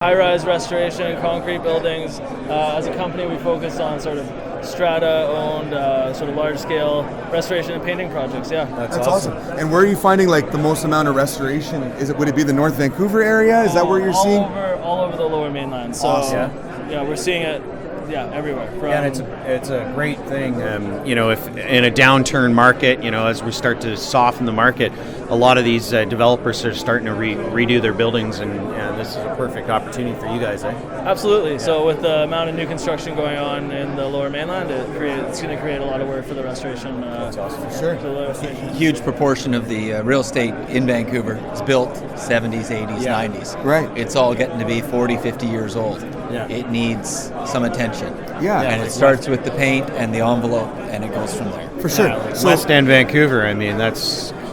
high-rise restoration, concrete buildings. As a company, we focus on sort of strata-owned, sort of large-scale restoration and painting projects. Yeah, that's awesome. And where are you finding like the most amount of restoration? Would it be the North Vancouver area? Is that where you're seeing? All over the Lower Mainland. So awesome. Yeah, we're seeing it. Yeah, everywhere. And it's a great thing. If in a downturn market, as we start to soften the market, a lot of these developers are starting to redo their buildings, and this is a perfect opportunity for you guys, eh? Absolutely. Yeah. So with the amount of new construction going on in the Lower Mainland, it's going to create a lot of work for the restoration. That's awesome. For sure. A huge proportion of the real estate in Vancouver is built 70s, 80s, 90s. Right. It's all getting to be 40, 50 years old. Yeah. It needs some attention. Yeah. And it starts with the paint and the envelope, and it goes from there. For sure. Like West End Vancouver,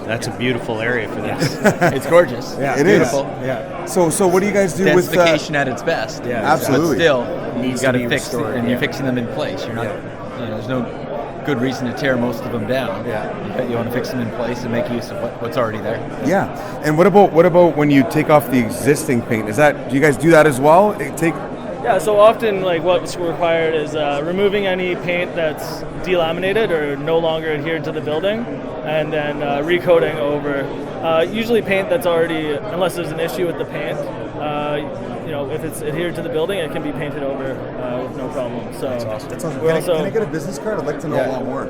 that's a beautiful area for this. It's gorgeous. Yeah, it's it beautiful. is. Yeah. So what do you guys do with densification at its best? Yeah, absolutely. But still, you've got to fix it, and you're yeah. fixing them in place. You're not. There's no good reason to tear most of them down. Yeah. You want to fix them in place and make use of what's already there. Yeah. And what about when you take off the existing paint? Do you guys do that as well? Yeah, so often what's required is removing any paint that's delaminated or no longer adhered to the building, and then recoating over. Usually paint that's already, unless there's an issue with the paint, if it's adhered to the building, it can be painted over with no problem. So that's awesome. Can I get a business card? I'd like to know a lot more.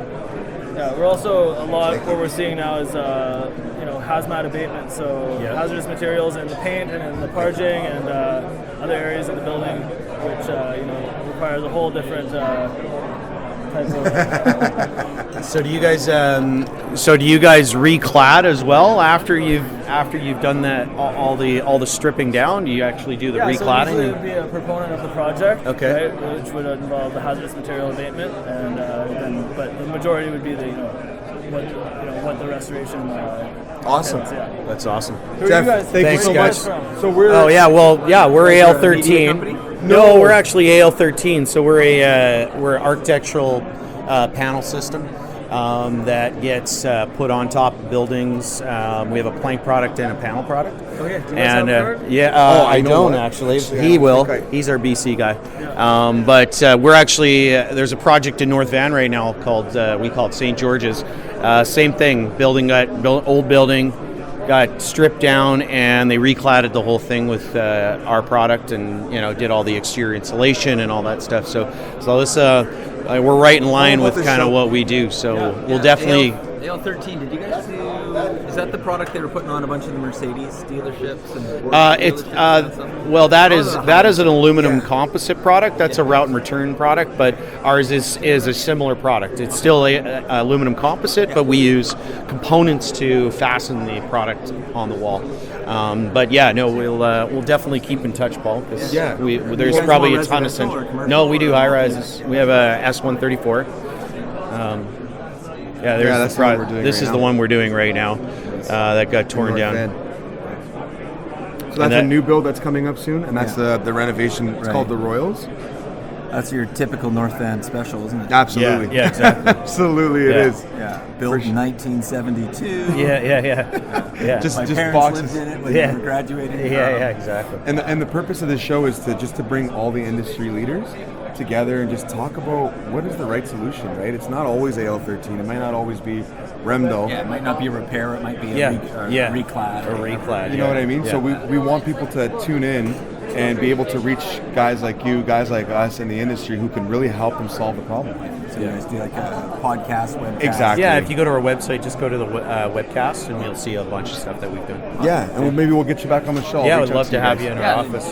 Yeah, we're also what we're seeing now is hazmat abatement, so hazardous materials in the paint and in the parging and other areas of the building, which requires a whole different type of. So do you guys reclad as well after you've done that all the stripping down? Do you actually do the recladding? So usually it would be a proponent of the project, okay, right, which would involve the hazardous material abatement, and but the majority would be what the restoration. Awesome. Entails, That's awesome. Who are Jeff, you guys? thank you so much. So we're. We're AL13. No, we're actually AL13. So we're architectural panel system that gets put on top of buildings. We have a plank product and a panel product. Oh yeah. Do you guys have a card? I don't actually. He will. Okay. He's our BC guy. Yeah. But we're actually there's a project in North Van right now called we call it St. George's. Same thing. Old building got stripped down, and they recladded the whole thing with our product, and did all the exterior insulation and all that stuff. So this we're right in line with kind of what we do. So we'll definitely. AL13, did you guys do? Is that the product they were putting on a bunch of the Mercedes dealerships? That is an aluminum composite product. That's a route and return product, but ours is a similar product. It's still a aluminum composite, but we use components to fasten the product on the wall. We'll definitely keep in touch, Paul. There's probably a ton of central. No, we do high rises. We have a S134. That's the one we're doing. This is the one we're doing right now. That got torn down. So that's a new build that's coming up soon, and that's the renovation. It's called the Royals. That's your typical North Van special, isn't it? Absolutely. Yeah, exactly. Absolutely, it is. Yeah, built in 1972. Yeah. Just My parents boxes. lived in it when they were graduating. Yeah, exactly. And the purpose of this show is to bring all the industry leaders together and just talk about what is the right solution, right? It's not always AL13. It might not always be Remdal. Yeah, it might not be a repair. It might be a reclad. Or reclad. You know what I mean? Yeah. So we want people to tune in and be able to reach guys like you, guys like us in the industry who can really help them solve the problem. So you guys do like a podcast, webcast? Exactly. Yeah, if you go to our website, just go to the webcast, and you'll see a bunch of stuff that we've done. Yeah, and maybe we'll get you back on the show. Yeah, I would love to have you in our office.